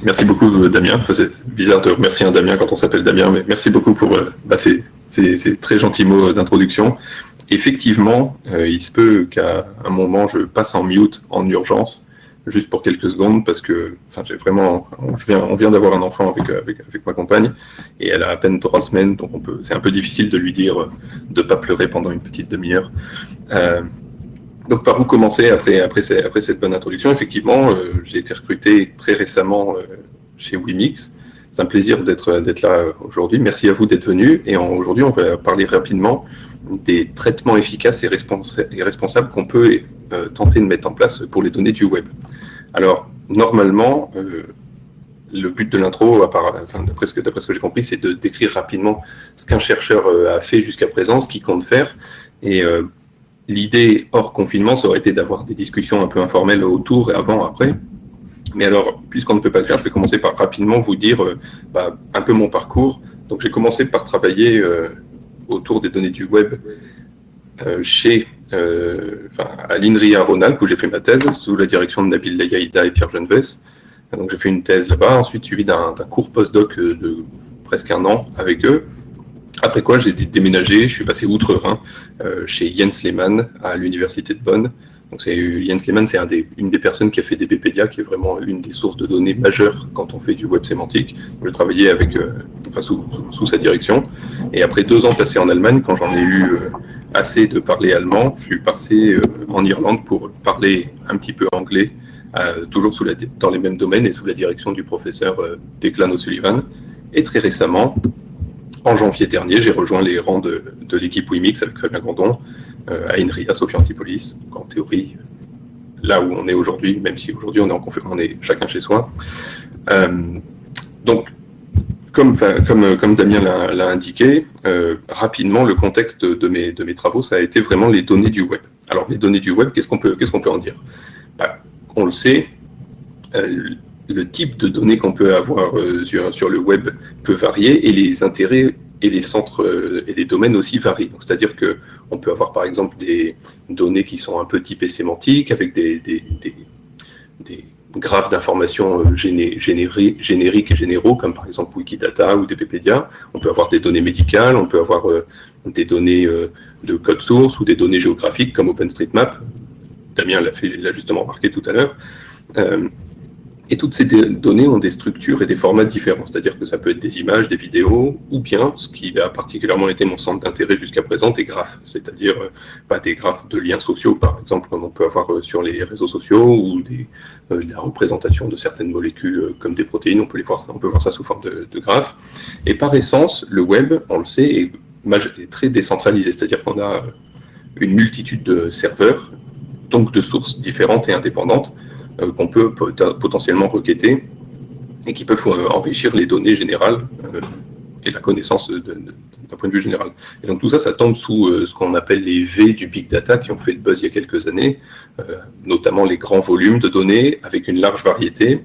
Merci beaucoup, Damien. Enfin, c'est bizarre de remercier un Damien quand on s'appelle Damien, mais merci beaucoup pour ces très gentils mots d'introduction. Effectivement, il se peut qu'à un moment, je passe en mute en urgence, juste pour quelques secondes, parce que j'ai vraiment, on vient d'avoir un enfant avec ma compagne, et elle a à peine 3 semaines, donc c'est un peu difficile de lui dire de ne pas pleurer pendant une petite demi-heure. Donc par où commencer après cette bonne introduction? Effectivement, j'ai été recruté très récemment chez Wimix. C'est un plaisir d'être là aujourd'hui. Merci à vous d'être venus. Et aujourd'hui, on va parler rapidement des traitements efficaces et responsables qu'on peut tenter de mettre en place pour les données du web. Alors, normalement, le but de l'intro, d'après ce que j'ai compris, c'est de décrire rapidement ce qu'un chercheur a fait jusqu'à présent, ce qu'il compte faire. Et l'idée hors confinement, ça aurait été d'avoir des discussions un peu informelles autour, avant, après. Mais alors, puisqu'on ne peut pas le faire, je vais commencer par rapidement vous dire un peu mon parcours. Donc, j'ai commencé par travailler autour des données du web à l'INRIA Rhône-Alpes, où j'ai fait ma thèse, sous la direction de Nabil Layaïda et Pierre Geneves. Donc, j'ai fait une thèse là-bas, ensuite suivi d'un court postdoc de presque 1 an avec eux. Après quoi, j'ai déménagé, je suis passé outre-Rhin chez Jens Lehmann à l'université de Bonn. Donc Jens Lehmann, c'est une des personnes qui a fait DBpedia, qui est vraiment une des sources de données majeures quand on fait du web sémantique. Je travaillais sous sa direction. Et après 2 ans passés en Allemagne, quand j'en ai eu assez de parler allemand, je suis passé en Irlande pour parler un petit peu anglais, toujours dans les mêmes domaines et sous la direction du professeur Declan O'Sullivan. Et très récemment, en janvier dernier, j'ai rejoint les rangs de l'équipe Wimix avec Fabien Grandon à INRI, à Sophia Antipolis. En théorie, là où on est aujourd'hui, même si aujourd'hui on est chacun chez soi. Donc, comme Damien l'a indiqué, rapidement, le contexte de mes travaux, ça a été vraiment les données du web. Alors, les données du web, qu'est-ce qu'on peut en dire? On le sait, le type de données qu'on peut avoir sur le web peut varier et les intérêts et les centres et les domaines aussi varient. C'est-à-dire qu'on peut avoir par exemple des données qui sont un peu typées sémantiques avec des graphes d'informations génériques et généraux comme par exemple Wikidata ou DBpedia. On peut avoir des données médicales, on peut avoir des données de code source ou des données géographiques comme OpenStreetMap. Damien l'a justement remarqué tout à l'heure. Et toutes ces données ont des structures et des formats différents, c'est-à-dire que ça peut être des images, des vidéos, ou bien, ce qui a particulièrement été mon centre d'intérêt jusqu'à présent, des graphes, c'est-à-dire des graphes de liens sociaux, par exemple, comme on peut avoir sur les réseaux sociaux, ou la représentation de certaines molécules comme des protéines, on peut voir ça sous forme de graphes. Et par essence, le web, on le sait, est très décentralisé, c'est-à-dire qu'on a une multitude de serveurs, donc de sources différentes et indépendantes, qu'on peut potentiellement requêter et qui peuvent enrichir les données générales et la connaissance d'un point de vue général. Et donc tout ça, ça tombe sous ce qu'on appelle les V du Big Data qui ont fait le buzz il y a quelques années, notamment les grands volumes de données avec une large variété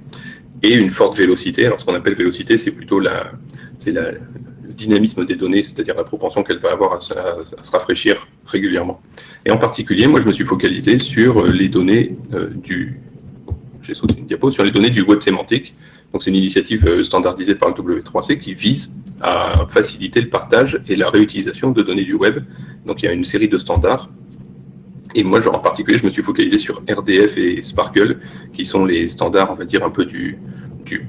et une forte vélocité. Alors ce qu'on appelle vélocité, c'est plutôt le dynamisme des données, c'est-à-dire la propension qu'elle va avoir à se rafraîchir régulièrement. Et en particulier, moi je me suis focalisé sur les données j'ai sauté une diapo, sur les données du web sémantique. Donc c'est une initiative standardisée par le W3C qui vise à faciliter le partage et la réutilisation de données du web. Donc il y a une série de standards. Et moi, en particulier, je me suis focalisé sur RDF et Sparkle, qui sont les standards, on va dire, un peu du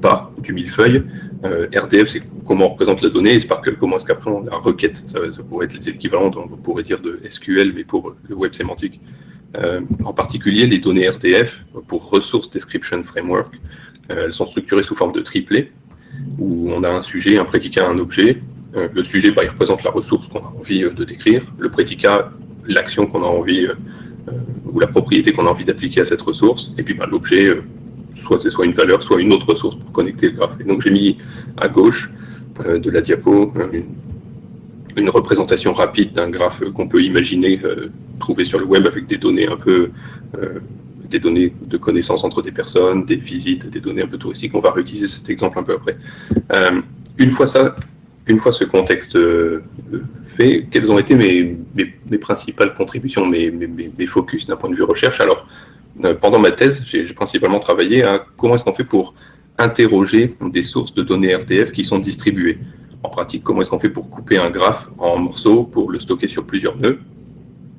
bas du millefeuille. RDF, c'est comment on représente la donnée, et Sparkle, comment est-ce qu'après on la requête. Ça pourrait être les équivalents, on pourrait dire, de SQL, mais pour le web sémantique. En particulier, les données RDF, pour Resource Description Framework, elles sont structurées sous forme de triplet, où on a un sujet, un prédicat, un objet. Le sujet, il représente la ressource qu'on a envie de décrire. Le prédicat, l'action qu'on a envie, ou la propriété qu'on a envie d'appliquer à cette ressource. Et puis l'objet, c'est soit une valeur, soit une autre ressource pour connecter le graphe. Et donc j'ai mis à gauche de la diapo une représentation rapide d'un graphe qu'on peut imaginer trouver sur le web avec des données un peu des données de connaissances entre des personnes, des visites, des données un peu touristiques. On va réutiliser cet exemple un peu après. Une fois ce contexte fait, quelles ont été mes principales contributions, mes focus d'un point de vue recherche? Alors, pendant ma thèse, j'ai principalement travaillé à comment est-ce qu'on fait pour interroger des sources de données RDF qui sont distribuées. En pratique, comment est-ce qu'on fait pour couper un graphe en morceaux, pour le stocker sur plusieurs nœuds?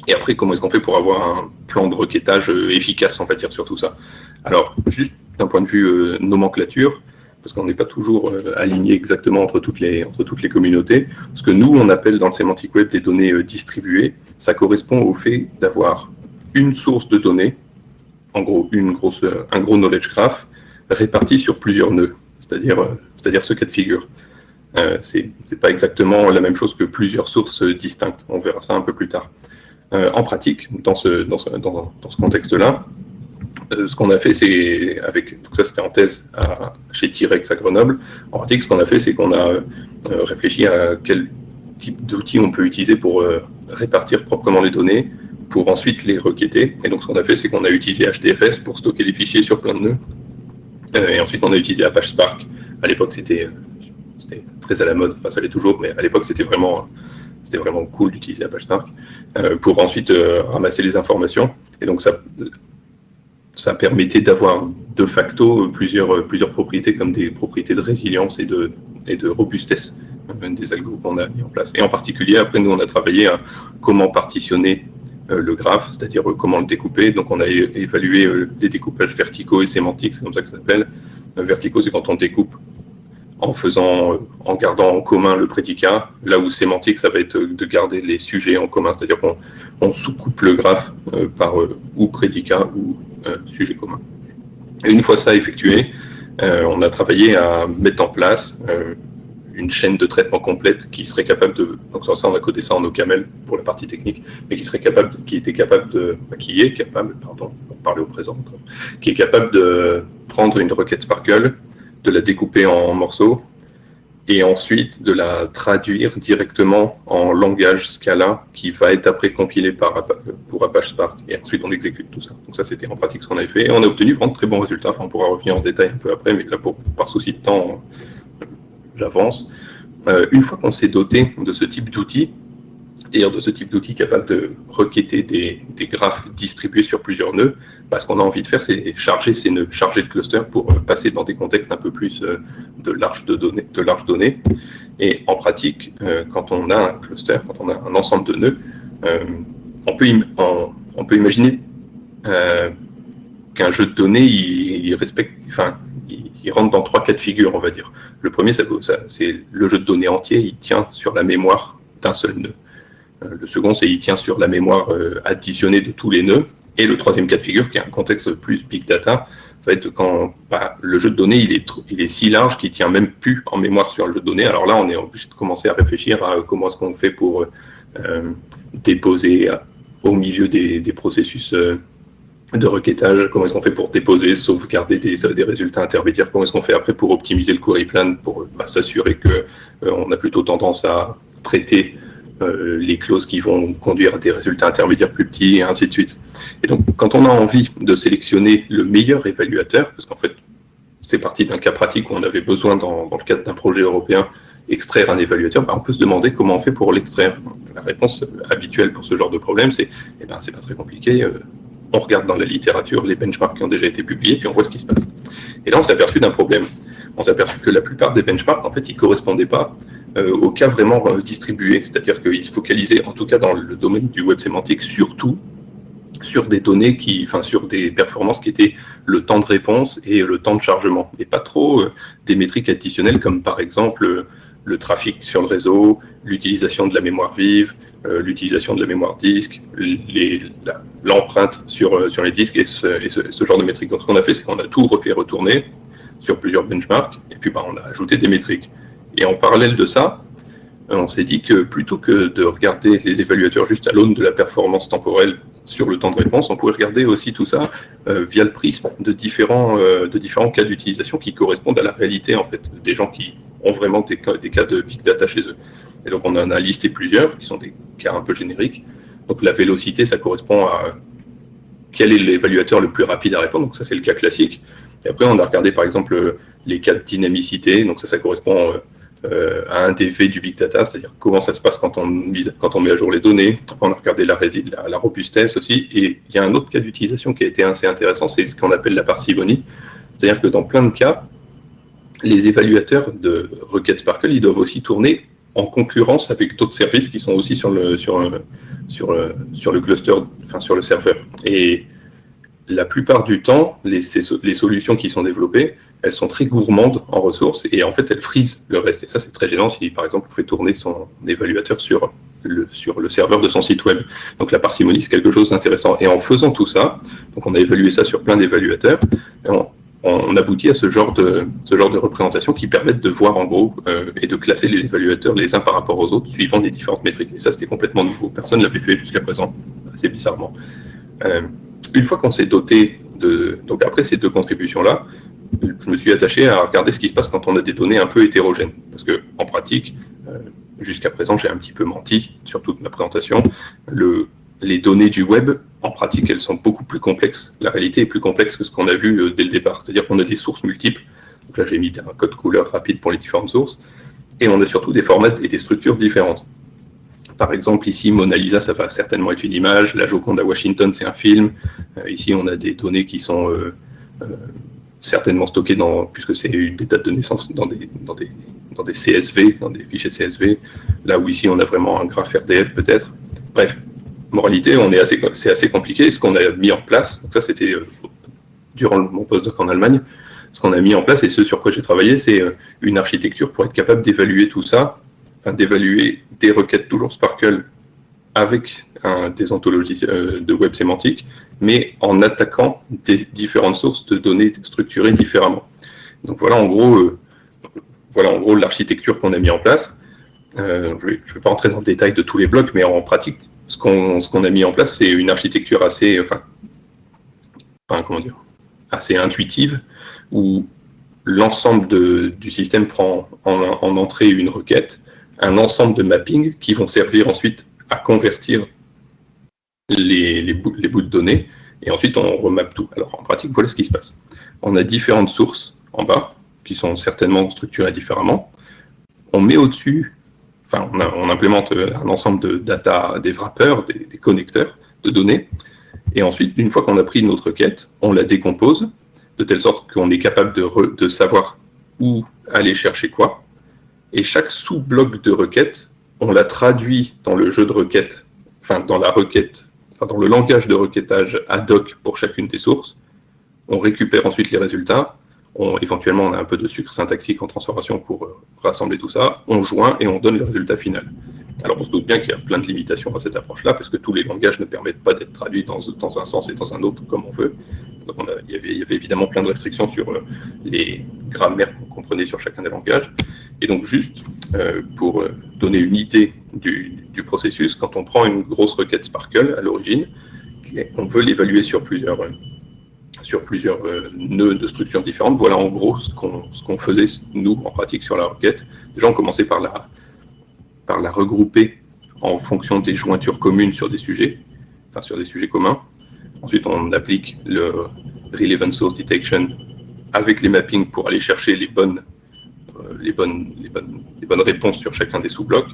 Et après, comment est-ce qu'on fait pour avoir un plan de requêtage efficace, on va dire, sur tout ça? Alors, juste d'un point de vue nomenclature, parce qu'on n'est pas toujours aligné exactement entre toutes les communautés, ce que nous, on appelle dans le Semantic Web des données distribuées, ça correspond au fait d'avoir une source de données, en gros, un gros knowledge graph, réparti sur plusieurs nœuds, c'est-à-dire ce cas de figure. C'est pas exactement la même chose que plusieurs sources distinctes. On verra ça un peu plus tard. En pratique, dans ce contexte-là, ce qu'on a fait, c'est donc ça c'était en thèse chez T-Rex à Grenoble. En pratique, ce qu'on a fait, c'est qu'on a réfléchi à quel type d'outils on peut utiliser pour répartir proprement les données, pour ensuite les requêter. Et donc, ce qu'on a fait, c'est qu'on a utilisé HDFS pour stocker les fichiers sur plein de nœuds. Et ensuite, on a utilisé Apache Spark. À l'époque, c'était très à la mode. Enfin, ça l'est toujours, mais à l'époque, c'était vraiment cool d'utiliser Apache Spark pour ensuite ramasser les informations. Et donc, ça permettait d'avoir de facto plusieurs propriétés, comme des propriétés de résilience et de robustesse des algos qu'on a mis en place. Et en particulier, après, nous, on a travaillé à comment partitionner le graphe, c'est-à-dire comment le découper. Donc, on a évalué des découpages verticaux et sémantiques, c'est comme ça que ça s'appelle. Verticaux, c'est quand on découpe en gardant en commun le prédicat, là où sémantique, ça va être de garder les sujets en commun, c'est-à-dire qu'on sous-coupe le graphe par ou prédicat ou sujet commun. Et une fois ça effectué, on a travaillé à mettre en place une chaîne de traitement complète qui serait capable donc ça on a codé ça en OCaml pour la partie technique, mais qui est capable de prendre une requête Sparkle, de la découper en morceaux, et ensuite de la traduire directement en langage Scala qui va être après compilé pour Apache Spark. Et ensuite, on exécute tout ça. Donc ça, c'était en pratique ce qu'on avait fait. Et on a obtenu vraiment de très bons résultats. Enfin, on pourra revenir en détail un peu après, mais là, par souci de temps, j'avance. Une fois qu'on s'est doté de ce type d'outils, c'est-à-dire de ce type d'outils capable de requêter des graphes distribués sur plusieurs nœuds, ce qu'on a envie de faire, c'est charger ces nœuds, charger le cluster pour passer dans des contextes un peu plus de large données. Et en pratique, quand on a un cluster, quand on a un ensemble de nœuds, on peut imaginer qu'un jeu de données, il rentre dans 3 cas de figure, on va dire. Le premier, c'est le jeu de données entier, il tient sur la mémoire d'un seul nœud. Le second, c'est il tient sur la mémoire additionnée de tous les nœuds. Et le troisième cas de figure, qui est un contexte plus big data, ça va être quand le jeu de données il est si large qu'il ne tient même plus en mémoire sur le jeu de données. Alors là, on est obligé de commencer à réfléchir à comment est-ce qu'on fait pour déposer au milieu des processus de requêtage, comment est-ce qu'on fait pour déposer, sauvegarder des résultats intermédiaires, comment est-ce qu'on fait après pour optimiser le query plan, pour s'assurer qu'on a plutôt tendance à traiter les clauses qui vont conduire à des résultats intermédiaires plus petits, et ainsi de suite. Et donc, quand on a envie de sélectionner le meilleur évaluateur, parce qu'en fait, c'est parti d'un cas pratique où on avait besoin, dans le cadre d'un projet européen, extraire un évaluateur, on peut se demander comment on fait pour l'extraire. La réponse habituelle pour ce genre de problème, c'est c'est pas très compliqué, on regarde dans la littérature les benchmarks qui ont déjà été publiés, puis on voit ce qui se passe. Et là, on s'est aperçu d'un problème. On s'est aperçu que la plupart des benchmarks, en fait, ils ne correspondaient pas au cas vraiment distribué, c'est-à-dire qu'ils se focalisaient, en tout cas dans le domaine du web sémantique, surtout sur des données sur des performances qui étaient le temps de réponse et le temps de chargement, et pas trop des métriques additionnelles comme par exemple le trafic sur le réseau, l'utilisation de la mémoire vive, l'utilisation de la mémoire disque, l'empreinte sur les disques et ce genre de métriques. Donc ce qu'on a fait, c'est qu'on a tout refait retourner sur plusieurs benchmarks, et puis on a ajouté des métriques. Et en parallèle de ça, on s'est dit que plutôt que de regarder les évaluateurs juste à l'aune de la performance temporelle sur le temps de réponse, on pourrait regarder aussi tout ça via le prisme de différents cas d'utilisation qui correspondent à la réalité en fait, des gens qui ont vraiment des cas de big data chez eux. Et donc on en a listé plusieurs qui sont des cas un peu génériques. Donc la vélocité, ça correspond à quel est l'évaluateur le plus rapide à répondre. Donc ça, c'est le cas classique. Et après, on a regardé par exemple les cas de dynamicité. Donc ça correspond à un des V du big data, c'est-à-dire comment ça se passe quand on met à jour les données. Après, on a regardé la robustesse aussi. Et il y a un autre cas d'utilisation qui a été assez intéressant, c'est ce qu'on appelle la parcimonie. C'est-à-dire que dans plein de cas, les évaluateurs de requêtes Sparkle, ils doivent aussi tourner en concurrence avec d'autres services qui sont aussi sur le cluster, enfin sur le serveur. Et la plupart du temps, les solutions qui sont développées, elles sont très gourmandes en ressources et en fait, elles frisent le reste. Et ça, c'est très gênant si, par exemple, on fait tourner son évaluateur sur le serveur de son site web. Donc, la parcimonie, c'est quelque chose d'intéressant. Et en faisant tout ça, donc on a évalué ça sur plein d'évaluateurs, on aboutit à ce genre de représentation qui permettent de voir en gros et de classer les évaluateurs les uns par rapport aux autres suivant les différentes métriques. Et ça, c'était complètement nouveau. Personne ne l'avait fait jusqu'à présent, assez bizarrement. Une fois qu'on s'est doté donc après ces deux contributions-là, je me suis attaché à regarder ce qui se passe quand on a des données un peu hétérogènes. Parce qu'en pratique, jusqu'à présent, j'ai un petit peu menti sur toute ma présentation. Les données du web, en pratique, elles sont beaucoup plus complexes. La réalité est plus complexe que ce qu'on a vu dès le départ. C'est-à-dire qu'on a des sources multiples. Donc là, j'ai mis un code couleur rapide pour les différentes sources. Et on a surtout des formats et des structures différentes. Par exemple, ici, Mona Lisa, ça va certainement être une image. La Joconde à Washington, c'est un film. Ici, on a des données qui sont certainement stockées puisque c'est une date de naissance dans des CSV, dans des fichiers CSV. Là où ici, on a vraiment un graphe RDF peut-être. Bref, moralité, c'est assez compliqué. Et ce qu'on a mis en place, donc ça c'était durant mon postdoc en Allemagne, ce qu'on a mis en place et ce sur quoi j'ai travaillé, c'est une architecture pour être capable d'évaluer tout ça, d'évaluer des requêtes toujours Sparkle avec des ontologies de web sémantique, mais en attaquant des différentes sources de données structurées différemment. Donc voilà en gros l'architecture qu'on a mis en place. Je ne vais pas rentrer dans le détail de tous les blocs, mais en pratique, ce qu'on a mis en place, c'est une architecture assez intuitive, où l'ensemble du système prend en entrée une requête, un ensemble de mappings qui vont servir ensuite à convertir les bouts de données, et ensuite on remappe tout. Alors en pratique, voilà ce qui se passe. On a différentes sources en bas, qui sont certainement structurées différemment. On met au-dessus, on implémente un ensemble de data, des wrappers, des connecteurs de données, et ensuite, une fois qu'on a pris notre requête, on la décompose, de telle sorte qu'on est capable de savoir où aller chercher quoi, et chaque sous-bloc de requête, on la traduit dans le jeu de requête, dans le langage de requêtage ad hoc pour chacune des sources. On récupère ensuite les résultats. Éventuellement, on a un peu de sucre syntaxique en transformation pour rassembler tout ça. On joint et on donne le résultat final. Alors, on se doute bien qu'il y a plein de limitations à cette approche-là, parce que tous les langages ne permettent pas d'être traduits dans un sens et dans un autre comme on veut. Donc, il y avait évidemment plein de restrictions sur les grammaires qu'on comprenait sur chacun des langages. Et donc, juste pour donner une idée du processus, quand on prend une grosse requête Sparkle à l'origine, on veut l'évaluer sur plusieurs nœuds de structures différentes, voilà en gros ce qu'on faisait nous en pratique sur la requête. Déjà, on commençait par la regrouper en fonction des jointures communes sur des sujets communs. Ensuite, on applique le Relevant Source Detection avec les mappings pour aller chercher les bonnes réponses sur chacun des sous-blocs.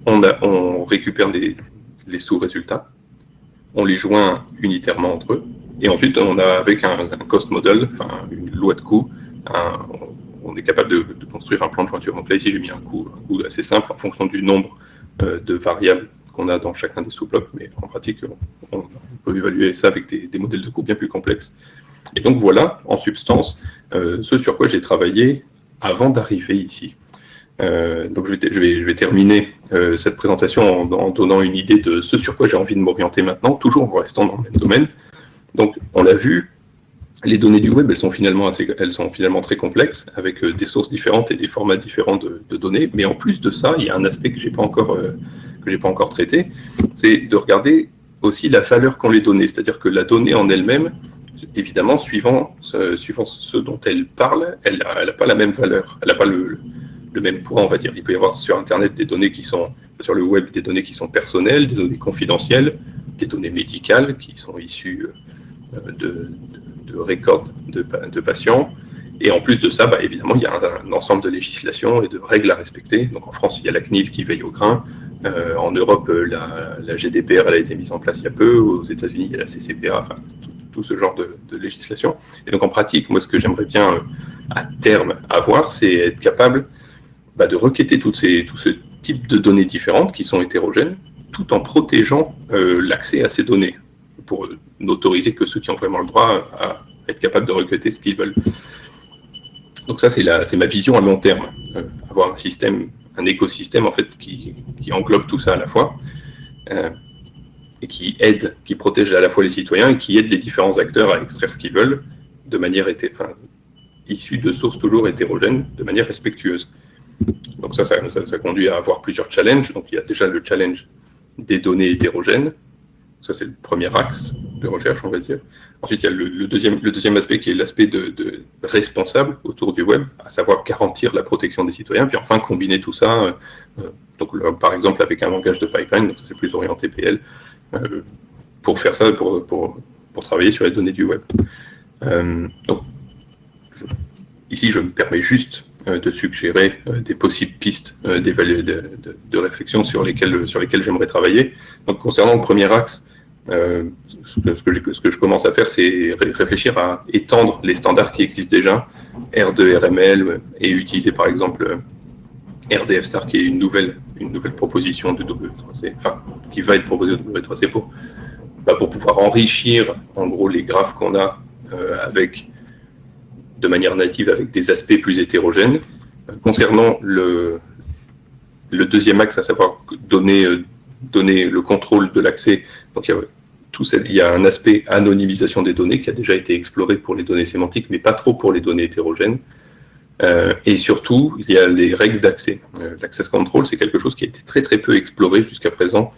On récupère les sous-résultats, on les joint unitairement entre eux, et ensuite on a avec un cost model, une loi de coût, on est capable de construire un plan de jointure. Donc là ici j'ai mis un coût assez simple en fonction du nombre de variables qu'on a dans chacun des sous-blocs, mais en pratique on peut évaluer ça avec des modèles de coût bien plus complexes. Et donc voilà en substance ce sur quoi j'ai travaillé avant d'arriver ici. Donc je vais terminer cette présentation en donnant une idée de ce sur quoi j'ai envie de m'orienter maintenant, toujours en restant dans le même domaine. Donc on l'a vu, les données du web, elles sont finalement très complexes, avec des sources différentes et des formats différents de données. Mais en plus de ça, il y a un aspect que j'ai pas encore traité, c'est de regarder aussi la valeur qu'ont les données. C'est-à-dire que la donnée en elle-même, évidemment, suivant ce dont elle parle, elle n'a pas la même valeur, elle n'a pas le même poids, on va dire. Il peut y avoir sur Internet sur le web des données qui sont personnelles, des données confidentielles, des données médicales qui sont issues de records de patients. Et en plus de ça, évidemment, il y a un ensemble de législations et de règles à respecter. Donc en France, il y a la CNIL qui veille au grain. En Europe, la GDPR elle a été mise en place il y a peu. Aux États-Unis, il y a la CCPA, tout ce genre de législation. Et donc en pratique, moi, ce que j'aimerais bien à terme avoir, c'est être capable de requêter tout ce type de données différentes qui sont hétérogènes, tout en protégeant l'accès à ces données, pour n'autoriser que ceux qui ont vraiment le droit à être capables de requêter ce qu'ils veulent. Donc ça, c'est ma vision à long terme, avoir un écosystème en fait qui englobe tout ça à la fois, et qui protège à la fois les citoyens et qui aide les différents acteurs à extraire ce qu'ils veulent de manière issue de sources toujours hétérogènes, de manière respectueuse. Donc ça conduit à avoir plusieurs challenges. Donc il y a déjà le challenge des données hétérogènes. Ça, c'est le premier axe de recherche, on va dire. Ensuite, il y a le deuxième aspect qui est l'aspect de responsable autour du web, à savoir garantir la protection des citoyens, puis enfin combiner tout ça, par exemple avec un langage de pipeline, donc ça c'est plus orienté PL, pour faire ça, pour travailler sur les données du web. Donc, ici, je me permets juste de suggérer des possibles pistes de réflexion sur lesquelles j'aimerais travailler. Donc, concernant le premier axe, ce que je commence à faire, c'est réfléchir à étendre les standards qui existent déjà, R2, RML, et utiliser par exemple RDF Star, qui est une nouvelle proposition de W3C, enfin, qui va être proposée de W3C pour pouvoir enrichir en gros les graphes qu'on a de manière native avec des aspects plus hétérogènes. Concernant le deuxième axe, à savoir donner le contrôle de l'accès, donc il y a un aspect anonymisation des données qui a déjà été exploré pour les données sémantiques, mais pas trop pour les données hétérogènes. Et surtout, il y a les règles d'accès. L'access control, c'est quelque chose qui a été très très peu exploré jusqu'à présent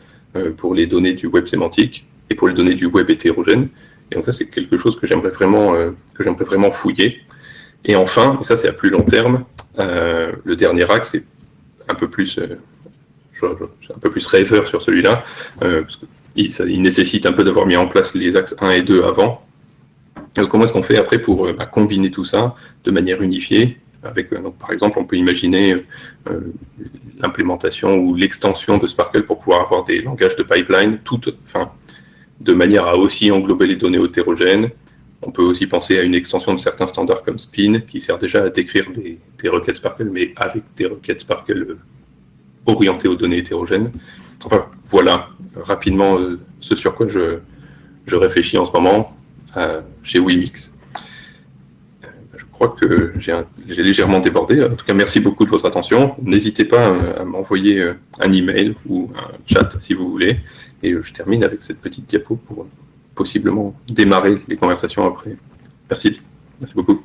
pour les données du web sémantique et pour les données du web hétérogène. Et donc ça, c'est quelque chose que j'aimerais vraiment fouiller. Et enfin, et ça c'est à plus long terme, le dernier axe, c'est un peu plus rêveur sur celui-là, parce qu'il nécessite un peu d'avoir mis en place les axes 1 et 2 avant. Comment est-ce qu'on fait après pour combiner tout ça de manière unifiée donc, par exemple, on peut imaginer l'implémentation ou l'extension de Sparkle pour pouvoir avoir des langages de pipeline, de manière à aussi englober les données hétérogènes. On peut aussi penser à une extension de certains standards comme Spin, qui sert déjà à décrire des requêtes Sparkle, mais avec des requêtes Sparkle orientées aux données hétérogènes. Enfin, voilà rapidement ce sur quoi je réfléchis en ce moment chez Wimix. Je crois que j'ai légèrement débordé. En tout cas, merci beaucoup de votre attention. N'hésitez pas à m'envoyer un email ou un chat si vous voulez. Et je termine avec cette petite diapo pour possiblement démarrer les conversations après. Merci beaucoup.